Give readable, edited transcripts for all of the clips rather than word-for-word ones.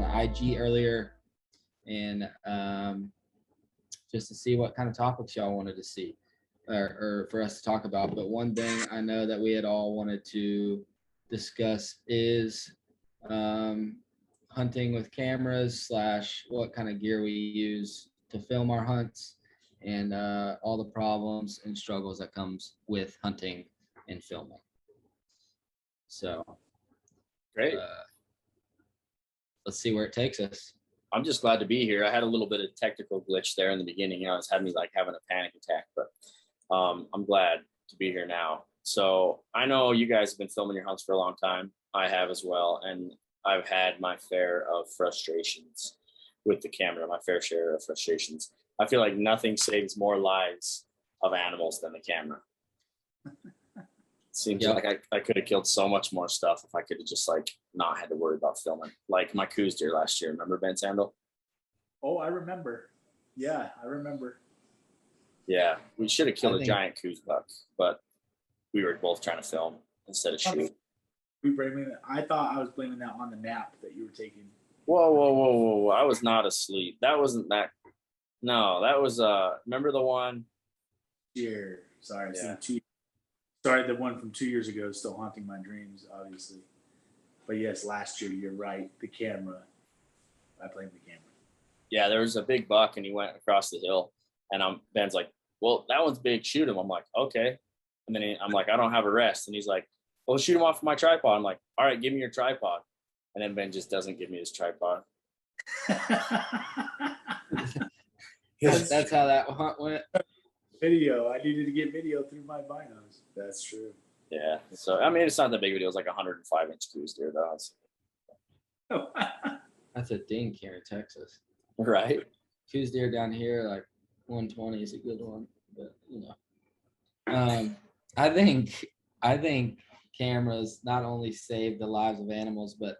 the IG earlier, and just to see what kind of topics y'all wanted to see or for us to talk about. But one thing I know that we had all wanted to discuss is hunting with cameras / what kind of gear we use to film our hunts, and all the problems and struggles that comes with hunting and filming. So great. Let's see where it takes us. I'm just glad to be here. I had a little bit of technical glitch there in the beginning. You know, it's had me like having a panic attack, but I'm glad to be here now. So I know you guys have been filming your hunts for a long time. I have as well. And I've had my fair of frustrations with the camera, my fair share of frustrations. I feel like nothing saves more lives of animals than the camera. It seems like I could have killed so much more stuff if I could have just like not had to worry about filming. Like my coos deer last year. Remember Ben Sandall? Oh, I remember. Yeah, I remember. Yeah, we should have killed a giant coos buck, but we were both trying to film instead of shoot. I thought I was blaming that on the nap that you were taking. Whoa. I was not asleep. That wasn't that. No, that was, remember the one? Yeah, sorry. Yeah. Sorry, the one from 2 years ago is still haunting my dreams, obviously. But yes, last year, you're right. The camera. I blamed the camera. Yeah, there was a big buck and he went across the hill. And Ben's like, well, that one's big. Shoot him. I'm like, okay. And then I'm like, I don't have a rest. And he's like, well, shoot him off of my tripod. I'm like, all right, give me your tripod. And then Ben just doesn't give me his tripod. That's how that hunt went. Video. I needed to get video through my binos. That's true. Yeah. So, I mean, it's not that big of a deal. It was like 105-inch coos deer, though. That's a dink here in Texas. Right. Coos deer down here, like 120 is a good one. But, you know. I think cameras not only save the lives of animals, but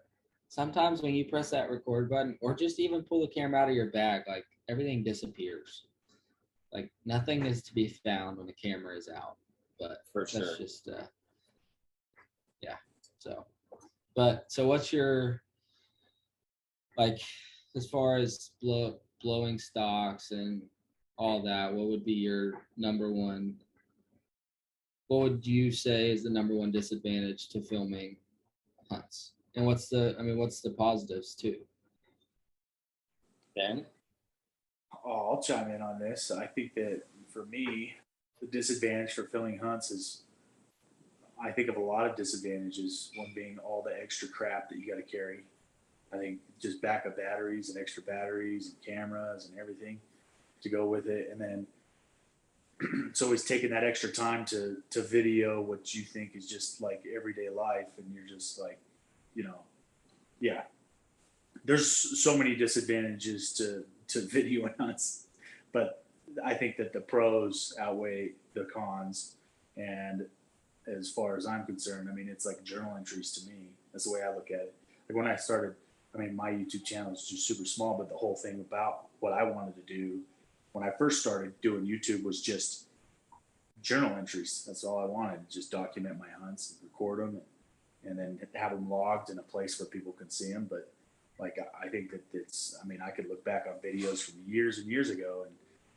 sometimes when you press that record button or just even pull the camera out of your bag, like everything disappears. Like nothing is to be found when the camera is out. But for sure, that's just yeah. So what's your, like, as far as blowing stocks and all that, what would be your number one? What would you say is the number one disadvantage to filming hunts? And what's the positives too? Ben? Oh, I'll chime in on this. I think that for me, the disadvantage for filming hunts is, I think of a lot of disadvantages, one being all the extra crap that you got to carry. I think just backup batteries and extra batteries and cameras and everything to go with it. And then it's always taking that extra time to video what you think is just like everyday life. And you're just like, you know, yeah, there's so many disadvantages to video hunts, but I think that the pros outweigh the cons. And as far as I'm concerned, I mean, it's like journal entries to me. That's the way I look at it. Like when I started, I mean, my YouTube channel is just super small, but the whole thing about what I wanted to do when I first started doing YouTube was just journal entries. That's all I wanted. Just document my hunts, record them, and then have them logged in a place where people can see them. But like, I think that I could look back on videos from years and years ago, and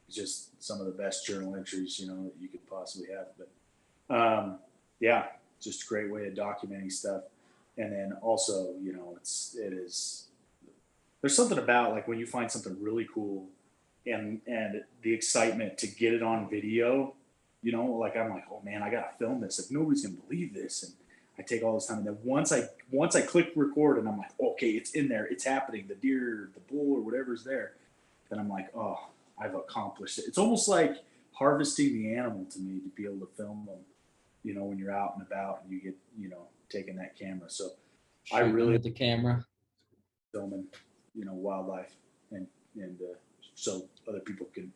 it's just some of the best journal entries, you know, that you could possibly have. But yeah, just a great way of documenting stuff. And then also, you know, there's something about like when you find something really cool and the excitement to get it on video, you know, like I'm like, oh man, I got to film this. Like nobody's going to believe this. And I take all this time. And then once I click record and I'm like, okay, it's in there. It's happening. The deer, the bull or whatever's there. Then I'm like, oh, I've accomplished it. It's almost like harvesting the animal to me to be able to film them, you know, when you're out and about and you get, you know, taking that camera. So I really with the camera filming, you know, wildlife and so other people can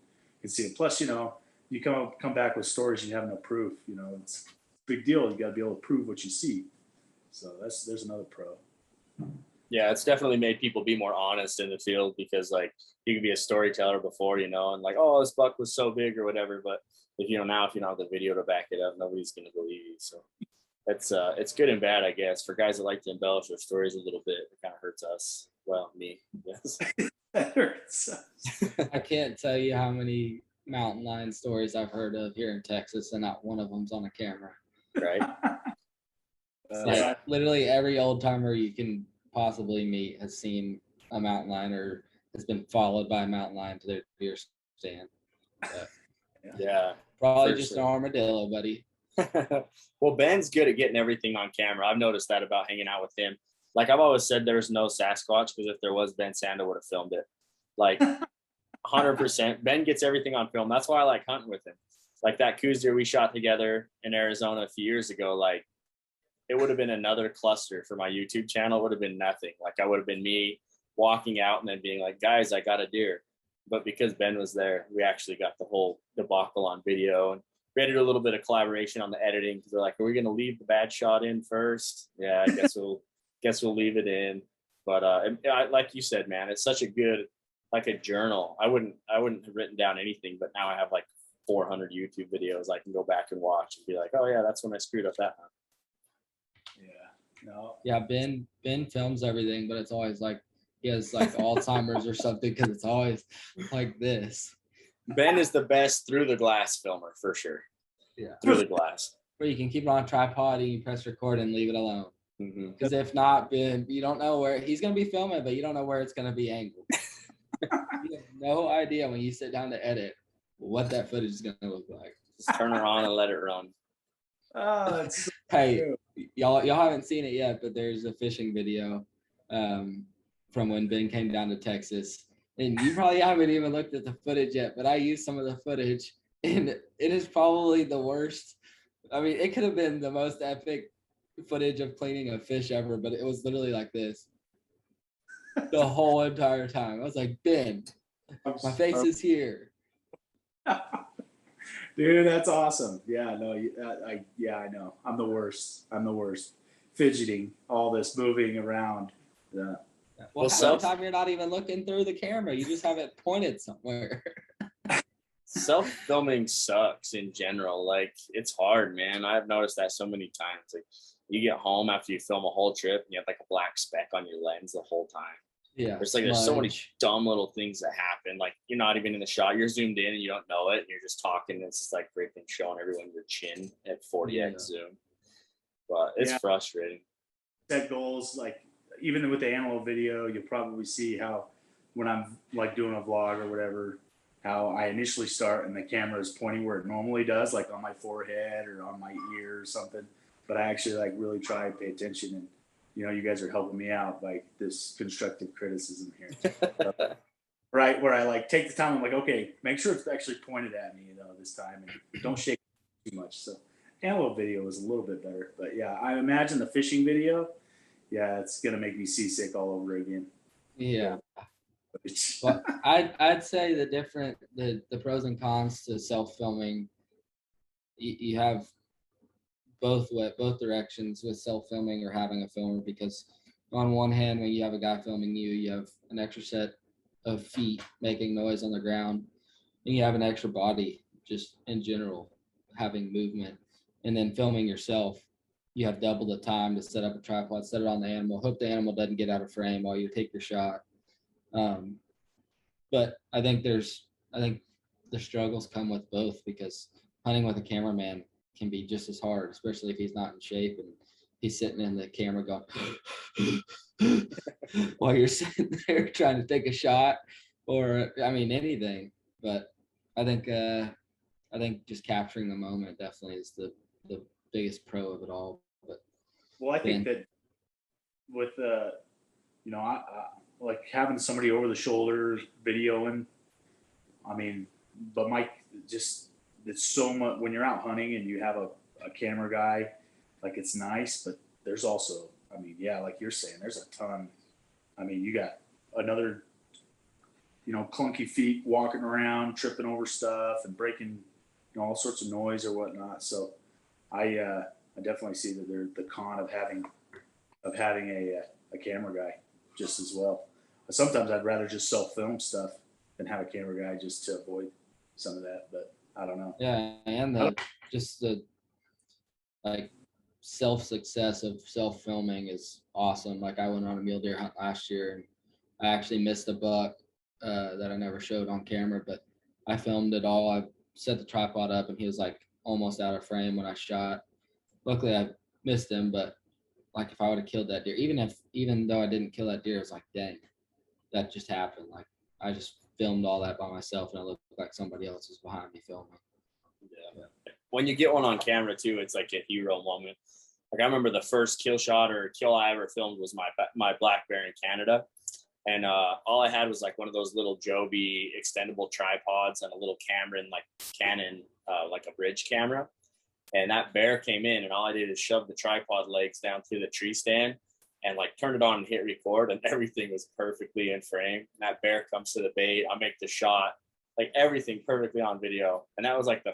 see it. Plus, you know, you come back with stories and you have no proof, you know, it's a big deal. You got to be able to prove what you see. So there's another pro. Yeah, it's definitely made people be more honest in the field because like you could be a storyteller before, you know, and like, oh, this buck was so big or whatever. But if you don't have the video to back it up, nobody's going to believe you. So it's good and bad, I guess. For guys that like to embellish their stories a little bit, it kind of hurts us. Well, me, yes. That hurts. I can't tell you how many mountain lion stories I've heard of here in Texas, and not one of them's on a camera. Right? It's like literally every old timer you can possibly meet has seen a mountain lion or has been followed by a mountain lion to their deer stand. But Yeah. probably For just sure. an armadillo, buddy. Well, Ben's good at getting everything on camera. I've noticed that about hanging out with him. Like I've always said, there's no Sasquatch, because if there was, Ben Sandall would have filmed it. Like 100%. Ben gets everything on film. That's why I like hunting with him. Like that coos deer we shot together in Arizona a few years ago, like it would have been another cluster for my YouTube channel. It would have been nothing. Like I would have been me walking out and then being like, guys, I got a deer. But because Ben was there, we actually got the whole debacle on video. And we had to do a little bit of collaboration on the editing, because they're like, are we going to leave the bad shot in first? Yeah, I guess we'll leave it in. But like you said, man, it's such a good, like a journal. I wouldn't have written down anything, but now I have like 400 YouTube videos I can go back and watch and be like, oh yeah, that's when I screwed up that one. Yeah. No. Yeah, Ben films everything, but it's always like he has like Alzheimer's or something, because it's always like this. Ben is the best through the glass filmer for sure. Yeah. Through the glass. Where you can keep it on a tripod and you press record and leave it alone. Mm-hmm. Because if not, Ben, you don't know where he's going to be filming, but you don't know where it's going to be angled. You have no idea when you sit down to edit what that footage is going to look like. Just turn her on and let it run. Oh, that's so Hey, true. y'all haven't seen it yet, but there's a fishing video from when Ben came down to Texas. And you probably haven't even looked at the footage yet, but I used some of the footage, and it is probably the worst. I mean, it could have been the most epic footage of cleaning a fish ever, but it was literally like this the whole entire time. I was like, Ben, my face is here. Dude, that's awesome. Yeah, no, I know. I'm the worst. Fidgeting, all this moving around. Yeah. Well, half self- the time you're not even looking through the camera. You just have it pointed somewhere. Self-filming sucks in general. Like it's hard, man. I've noticed that so many times. Like you get home after you film a whole trip and you have like a black speck on your lens the whole time. Yeah. There's so many dumb little things that happen. Like you're not even in the shot. You're zoomed in and you don't know it. And you're just talking. And it's just like everything showing everyone your chin at 40x zoom. But it's frustrating. Set goals, like even with the animal video, you'll probably see how when I'm like doing a vlog or whatever, how I initially start and the camera is pointing where it normally does, like on my forehead or on my ear or something. But I actually like really try to pay attention, and you guys are helping me out by this constructive criticism here. Right, where I like take the time, I'm like, okay, make sure it's actually pointed at me, this time, and don't shake too much. So animal video is a little bit better, but yeah, I imagine the fishing video, it's gonna make me seasick all over again. Yeah. Well, I'd say the pros and cons to self-filming, you have both directions with self-filming or having a filmer, because on one hand, when you have a guy filming you have an extra set of feet making noise on the ground, and you have an extra body just in general having movement. And then filming yourself, you have double the time to set up a tripod, set it on the animal, hope the animal doesn't get out of frame while you take your shot. But I think the struggles come with both, because hunting with a cameraman can be just as hard, especially if he's not in shape and he's sitting in the camera going while you're sitting there trying to take a shot, or I mean anything. But I think just capturing the moment definitely is the biggest pro of it all. But well, I think that with I like having somebody over the shoulder videoing. I mean, but Mike, just it's so much when you're out hunting and you have a camera guy, like it's nice, but there's also, I mean, like you're saying, there's a ton. I mean, you got another, clunky feet walking around, tripping over stuff and breaking, all sorts of noise or whatnot. So I definitely see that there's the con of having a camera guy just as well. Sometimes I'd rather just self-film stuff than have a camera guy just to avoid some of that, but I don't know. Yeah, and like self-success of self-filming is awesome. Like I went on a mule deer hunt last year and I actually missed a buck that I never showed on camera, but I filmed it all. I set the tripod up and he was like almost out of frame when I shot. Luckily I missed him, but like if I would have killed that deer, even though I didn't kill that deer, it's like, dang, that just happened. Like I just filmed all that by myself and it looked like somebody else was behind me filming. Yeah. When you get one on camera too, it's like a hero moment. Like I remember the first kill shot or kill I ever filmed was my black bear in Canada. And all I had was like one of those little Joby extendable tripods and a little camera and like Canon, like a bridge camera. And that bear came in and all I did is shove the tripod legs down to the tree stand and like turned it on and hit record and everything was perfectly in frame. And that bear comes to the bait. I make the shot, like everything perfectly on video. And that was like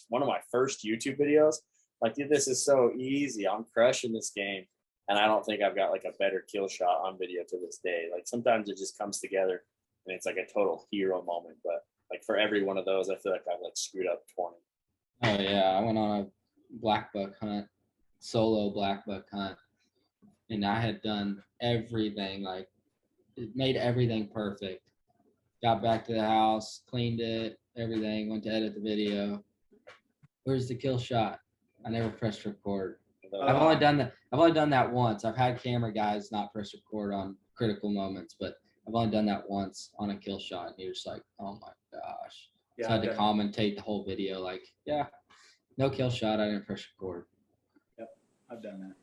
one of my first YouTube videos. Like, dude, this is so easy. I'm crushing this game. And I don't think I've got like a better kill shot on video to this day. Like sometimes it just comes together and it's like a total hero moment. But like for every one of those, I feel like I've like screwed up 20. Oh yeah, I went on a black buck hunt, solo black buck hunt, and I had done everything, like it made everything perfect. Got back to the house, cleaned it, everything, went to edit the video. Where's the kill shot? I never pressed record. I've only done that once. I've had camera guys not press record on critical moments, but I've only done that once on a kill shot, and you're just like, oh my gosh. Yeah, so I had to commentate the whole video, like, yeah, no kill shot. I didn't press record. Yep, I've done that.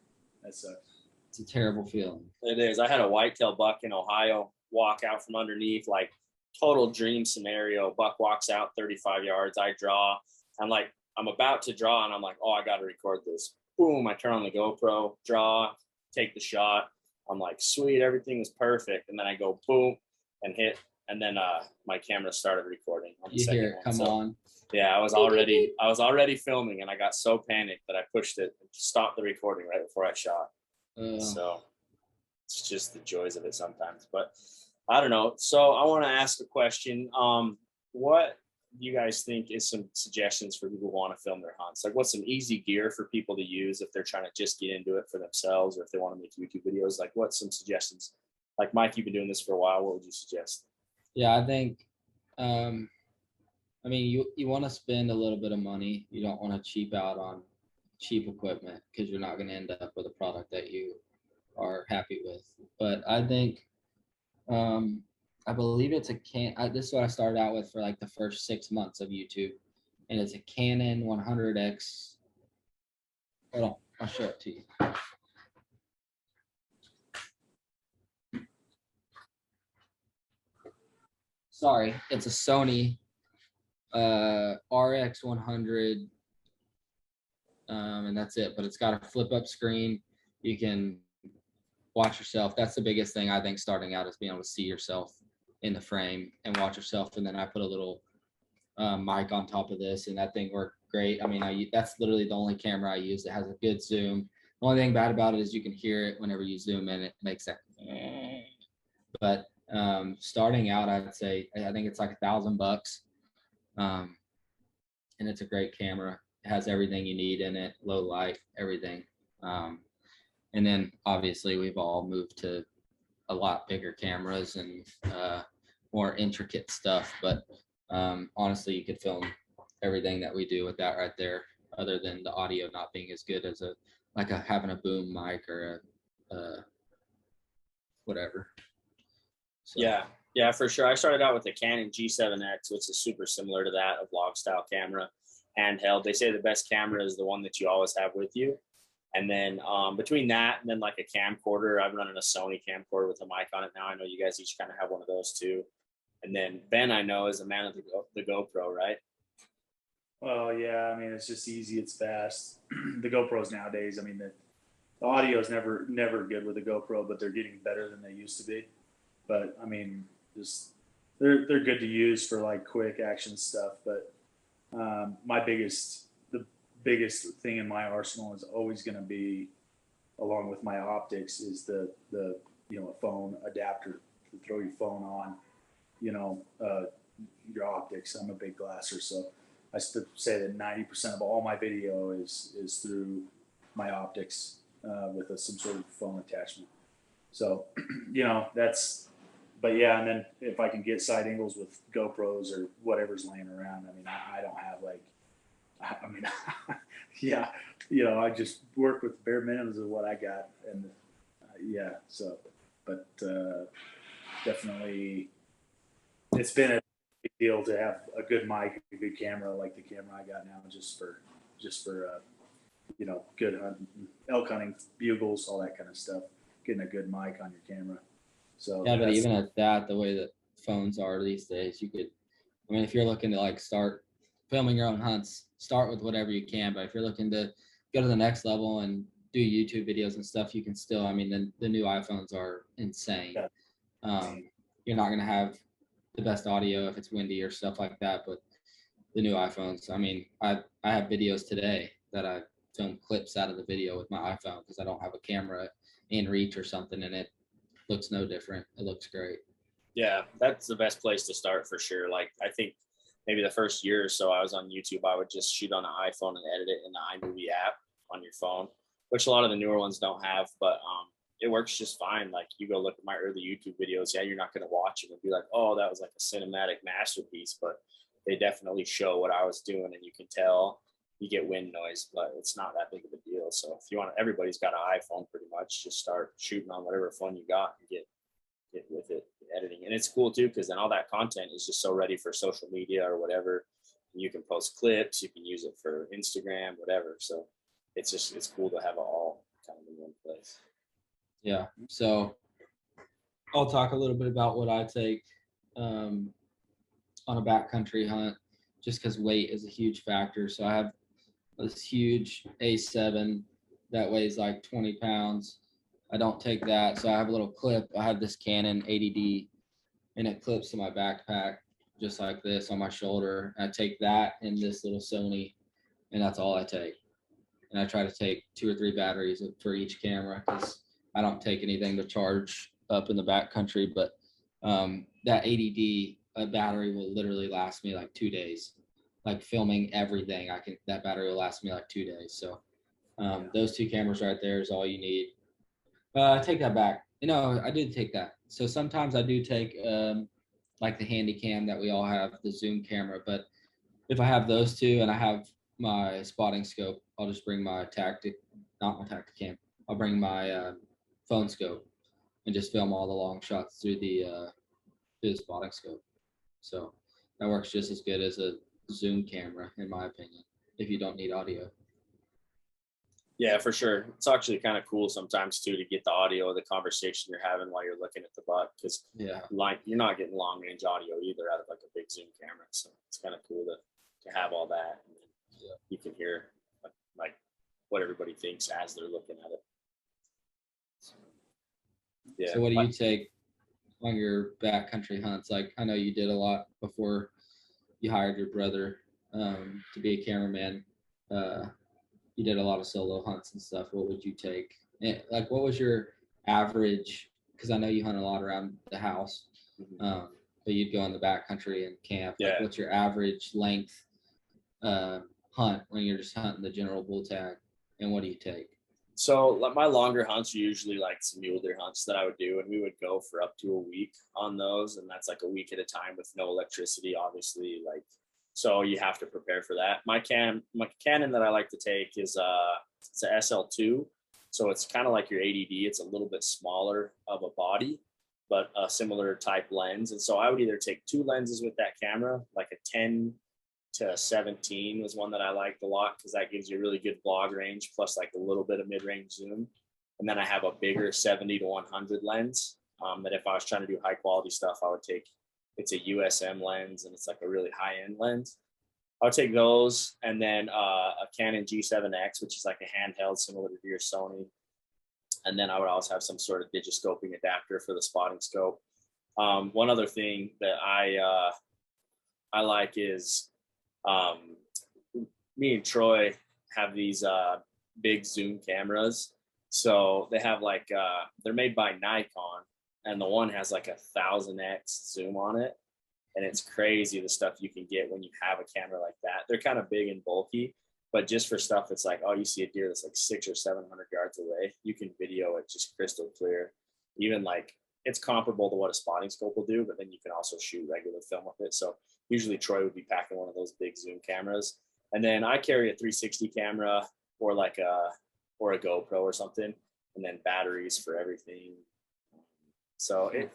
That sucks. It's a terrible feeling. It is. I had a whitetail buck in Ohio walk out from underneath, like total dream scenario. Buck walks out 35 yards. I draw. I'm about to draw, and I'm like, oh, I got to record this. Boom, I turn on the GoPro, draw, take the shot. I'm like, sweet, everything was perfect. And then I go boom and hit. And then my camera started recording. On the You second hear it one. come So, on. yeah, I was already filming and I got so panicked that I pushed it and stopped the recording right before I shot. So it's just the joys of it sometimes. But I don't know. So I want to ask a question. What you guys think is some suggestions for people who want to film their hunts? Like what's some easy gear for people to use if they're trying to just get into it for themselves, or if they want to make YouTube videos? Like what's some suggestions? Like Mike, you've been doing this for a while. What would you suggest? Yeah, I think, I mean, you want to spend a little bit of money. You don't want to cheap out on cheap equipment because you're not going to end up with a product that you are happy with. But I think, I believe it's this is what I started out with for like the first 6 months of YouTube. And it's a Canon 100X. Hold on, I'll show it to you. Sorry, it's a Sony RX 100. And that's it. But it's got a flip up screen. You can watch yourself. That's the biggest thing I think starting out is being able to see yourself in the frame and watch yourself. And then I put a little mic on top of this, and that thing worked great. I mean, that's literally the only camera I use that has a good zoom. The only thing bad about it is you can hear it whenever you zoom in. It makes that. But starting out, I'd say I think it's like $1,000, and it's a great camera. It has everything you need in it, low light, everything. And then obviously we've all moved to a lot bigger cameras and more intricate stuff. But honestly, you could film everything that we do with that right there, other than the audio not being as good as having a boom mic or a whatever. So. Yeah, for sure. I started out with a Canon G7X, which is super similar to that, a vlog style camera, handheld. They say the best camera is the one that you always have with you. And then between that and then like a camcorder, I'm running a Sony camcorder with a mic on it now. I know you guys each kind of have one of those too. And then Ben, I know, is a man of the GoPro, right? Well, yeah. I mean, it's just easy. It's fast. The GoPros nowadays, I mean, the audio is never good with the GoPro, but they're getting better than they used to be. But I mean, just they're good to use for like quick action stuff. But the biggest thing in my arsenal is always going to be, along with my optics, is the a phone adapter to throw your phone on, your optics. I'm a big glasser, so I say that 90% of all my video is through my optics with some sort of phone attachment. So, but yeah, and then if I can get side angles with GoPros or whatever's laying around, I mean, I don't have like, I mean, yeah, I just work with bare minimums of what I got, and yeah, so, but definitely, it's been a big deal to have a good mic, a good camera like the camera I got now, just for good hunting, elk hunting, bugles, all that kind of stuff. Getting a good mic on your camera. So Yeah, but even at that, the way that phones are these days, you could, I mean, if you're looking to like start filming your own hunts, start with whatever you can. But if you're looking to go to the next level and do YouTube videos and stuff, you can still, I mean, the new iPhones are insane. Yeah. You're not going to have the best audio if it's windy or stuff like that, but the new iPhones, I mean, I have videos today that I filmed clips out of the video with my iPhone because I don't have a camera in reach or something, and it looks no different. It looks great. Yeah, that's the best place to start for sure. Like, I think maybe the first year or so I was on YouTube, I would just shoot on an iPhone and edit it in the iMovie app on your phone, which a lot of the newer ones don't have, but it works just fine. Like, you go look at my early YouTube videos, yeah, you're not going to watch it and be like, oh, that was like a cinematic masterpiece, but they definitely show what I was doing, and you can tell. You get wind noise, but it's not that big of a deal. So if you want, everybody's got an iPhone pretty much. Just start shooting on whatever phone you got and get with it, editing. And it's cool too, because then all that content is just so ready for social media or whatever. You can post clips, you can use it for Instagram, whatever. So it's cool to have it all kind of in one place. Yeah. So I'll talk a little bit about what I take on a backcountry hunt, just because weight is a huge factor. So I have this huge A7 that weighs like 20 pounds. I don't take that. So I have a little clip. I have this Canon 80D, and it clips to my backpack just like this on my shoulder. I take that and this little Sony, and that's all I take. And I try to take 2 or 3 batteries for each camera because I don't take anything to charge up in the backcountry. But that 80D battery will literally last me like 2 days. Like filming everything, that battery will last me like 2 days. So those 2 cameras right there is all you need. I take that back. I did take that. So sometimes I do take like the handy cam that we all have, the zoom camera. But if I have those 2 and I have my spotting scope, I'll just bring my not my tactic cam. I'll bring my phone scope and just film all the long shots through the spotting scope. So that works just as good as a zoom camera, in my opinion, if you don't need audio. Yeah, for sure. It's actually kind of cool sometimes too to get the audio of the conversation you're having while you're looking at the buck, because you're not getting long range audio either out of like a big zoom camera. So it's kind of cool to have all that, and you can hear like what everybody thinks as they're looking at it. Yeah. So what do you take on your backcountry hunts? Like, I know you did a lot before you hired your brother to be a cameraman. You did a lot of solo hunts and stuff. What would you take? And, like, what was your average? Because I know you hunt a lot around the house, but you'd go in the backcountry and camp. Like, what's your average length hunt when you're just hunting the general bull tag, and what do you take? So like my longer hunts are usually like some mule deer hunts that I would do, and we would go for up to a week on those, and that's like a week at a time with no electricity, obviously. Like, so you have to prepare for that. My Canon that I like to take is it's a SL2, so it's kind of like your 80D. It's a little bit smaller of a body, but a similar type lens. And so I would either take 2 lenses with that camera, like a 10 to 17 was one that I liked a lot, because that gives you a really good vlog range plus like a little bit of mid-range zoom. And then I have a bigger 70 to 100 lens that if I was trying to do high quality stuff, I would take. It's a USM lens, and it's like a really high end lens. I would take those, and then a Canon G7X, which is like a handheld similar to your Sony. And then I would also have some sort of digiscoping adapter for the spotting scope. One other thing that I like is me and Troy have these big zoom cameras. So they have like they're made by Nikon, and the one has like 1000x zoom on it, and it's crazy the stuff you can get when you have a camera like that. They're kind of big and bulky, But just for stuff that's like, oh, you see a deer that's like 600 or 700 yards away, you can video it just crystal clear. Even like it's comparable to what a spotting scope will do, but then you can also shoot regular film with it. So usually Troy would be packing one of those big zoom cameras. And then I carry a 360 camera or like a GoPro or something, and then batteries for everything. So it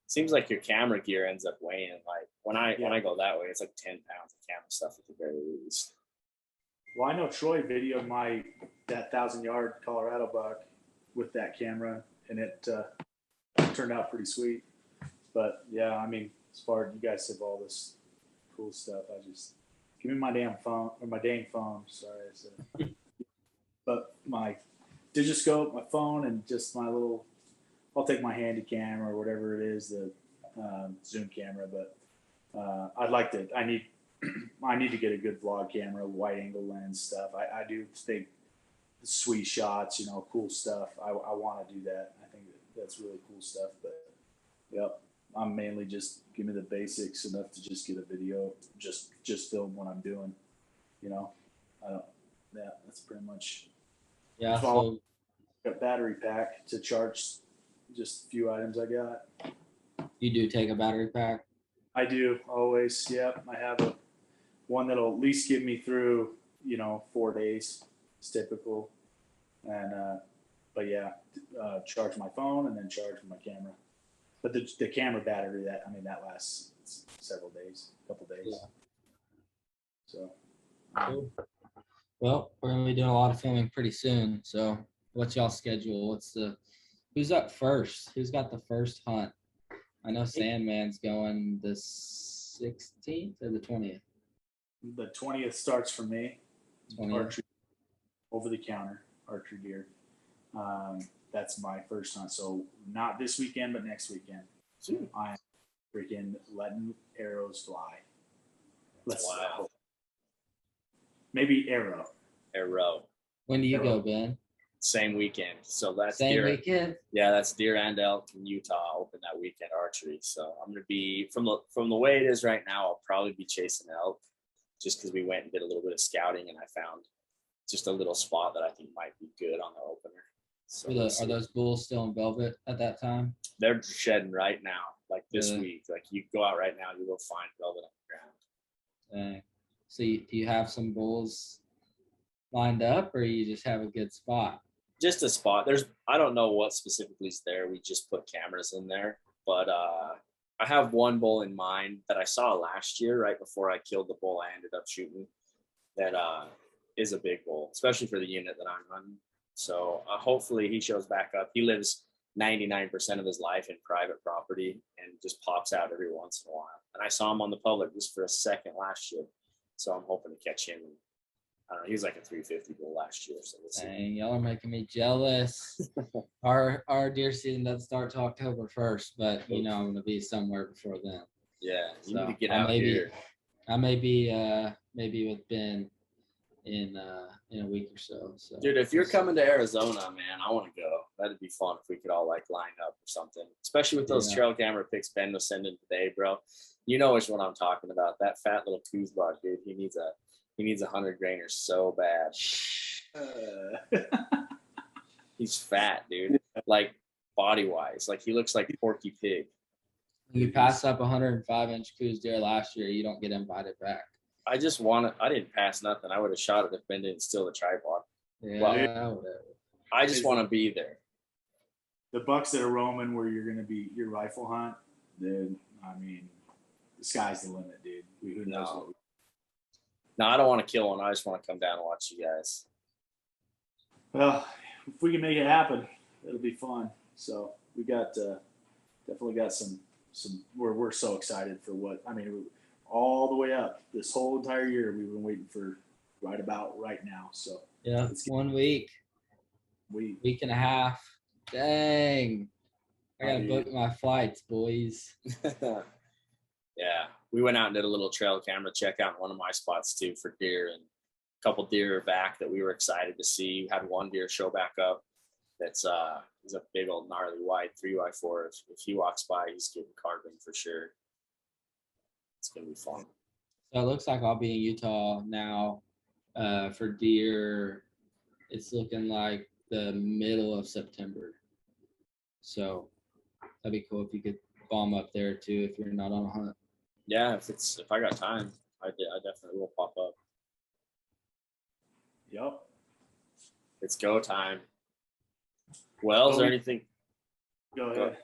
seems like your camera gear ends up weighing like when I go that way, it's like 10 pounds of camera stuff at the very least. Well, I know Troy videoed that 1,000-yard Colorado buck with that camera, and it turned out pretty sweet. But yeah, I mean, as far as you guys have all this cool stuff, I just give me my damn phone or my dang phone. Sorry, I said. But my digiscope, my phone, and just my little. I'll take my handy cam or whatever it is, the zoom camera. But I'd like to. I need to get a good vlog camera, wide angle lens stuff. I do think sweet shots, cool stuff. I want to do that. I think that's really cool stuff. But yep, I'm mainly just give me the basics enough to just get a video, just film what I'm doing. That's pretty much. Yeah. So a battery pack to charge just a few items I got. you do take a battery pack? I do always. Yep. I have one that'll at least get me through, 4 days. It's typical. And, but yeah, charge my phone and then charge my camera. But the camera battery that lasts several days, a couple days. Yeah. So. Cool. Well, we're gonna be doing a lot of filming pretty soon. So what's y'all schedule? Who's up first? Who's got the first hunt? I know Sandman's going the 16th or the 20th. The 20th starts for me. 20th. Archery, over the counter archery deer. That's my first hunt. So not this weekend, but next weekend. I'm freaking letting arrows fly. Wow. Maybe arrow. When do you go, Ben? Same weekend. So that's Same deer. weekend? Yeah, that's deer and elk in Utah open that weekend archery. So I'm gonna be from the way it is right now. I'll probably be chasing elk, just because we went and did a little bit of scouting and I found just a little spot that I think might be good on the opener. So Are those bulls still in velvet at that time? They're shedding right now, like this week. Like you go out right now, you will find velvet on the ground. So do you have some bulls lined up, or you just have a good spot? Just a spot. I don't know what specifically is there. We just put cameras in there, but I have one bull in mind that I saw last year, right before I killed the bull I ended up shooting. That is a big bull, especially for the unit that I'm running. So hopefully he shows back up. He lives 99% of his life in private property and just pops out every once in a while. And I saw him on the public just for a second last year. So I'm hoping to catch him. I don't know. He was like a 350 bull last year. So let's see. Dang, y'all are making me jealous. Our deer season doesn't start till October 1st, but I'm gonna be somewhere before then. Yeah, you So need to get out here. I may be maybe with Ben in a week or so. So dude, if you're coming to Arizona, man, I want to go. That'd be fun if we could all like line up or something. Especially with those trail camera pics Ben was sending today, bro. You know which one I'm talking about. That fat little Kuzbar, dude. He needs a 100 grainer so bad. He's fat, dude. Like body wise, like he looks like Porky Pig. You pass up 105-inch Coos deer last year, you don't get invited back. I didn't pass nothing. I would have shot it if Ben didn't steal the tripod. Yeah, well, whatever. I just want to be there. The bucks that are roaming where you're going to be your rifle hunt, dude, I mean, the sky's the limit, dude. Who knows what No, I don't want to kill one. I just want to come down and watch you guys. Well, if we can make it happen, it'll be fun. So we got definitely got some. We're so excited for all the way up this whole entire year. We've been waiting for right now. So yeah, 1 week, week and a half. Dang, I gotta book my flights, boys. Yeah, we went out and did a little trail camera check out in one of my spots too for deer, and a couple deer back that we were excited to see. We had one deer show back up. That's he's a big old gnarly white 3x4. If he walks by, he's getting carbon for sure. It's gonna be fun. So it looks like I'll be in Utah now For deer, it's looking like the middle of September. So that'd be cool if you could bomb up there too if you're not on a hunt. Yeah, if I got time, I definitely will pop up. Yep. It's go time. Well, is there anything? Go ahead.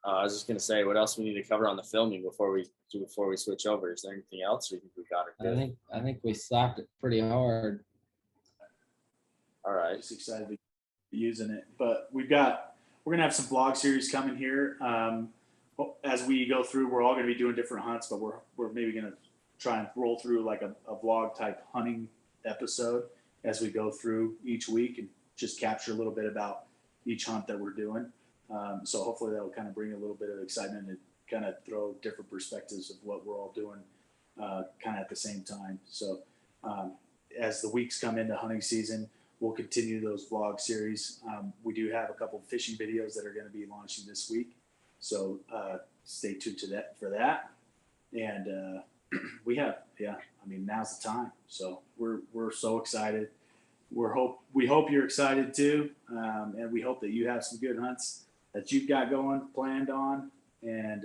I was just gonna say, what else we need to cover on the filming before we switch over? Is there anything else, or you think we got it good? I think we slapped it pretty hard. All right. Just excited to be using it. But we're gonna have some vlog series coming here. As we go through, we're all gonna be doing different hunts, but we're maybe gonna try and roll through like a vlog type hunting episode as we go through each week and just capture a little bit about each hunt that we're doing. So hopefully that'll kind of bring a little bit of excitement and kind of throw different perspectives of what we're all doing kind of at the same time. So as the weeks come into hunting season, we'll continue those vlog series. We do have a couple of fishing videos that are going to be launching this week. So stay tuned for that. And now's the time. So we're so excited. We hope you're excited too. And we hope that you have some good hunts that you've got planned on. And,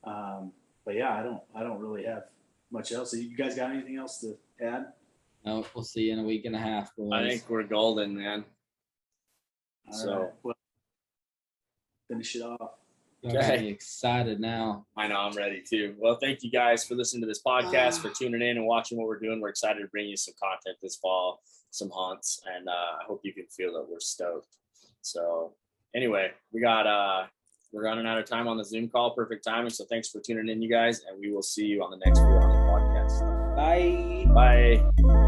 but yeah, I don't really have much else. So you guys got anything else to add? No, we'll see you in a week and a half, boys. I think we're golden, man. All right. Well, finish it off. Y'all got me excited now. I know, I'm ready too. Well, thank you guys for listening to this podcast, for tuning in and watching what we're doing. We're excited to bring you some content this fall, some hunts, and I hope you can feel that we're stoked. So anyway, we're running out of time on the Zoom call. Perfect timing. So thanks for tuning in, you guys, and we will see you on the next video on the podcast. Bye. Bye.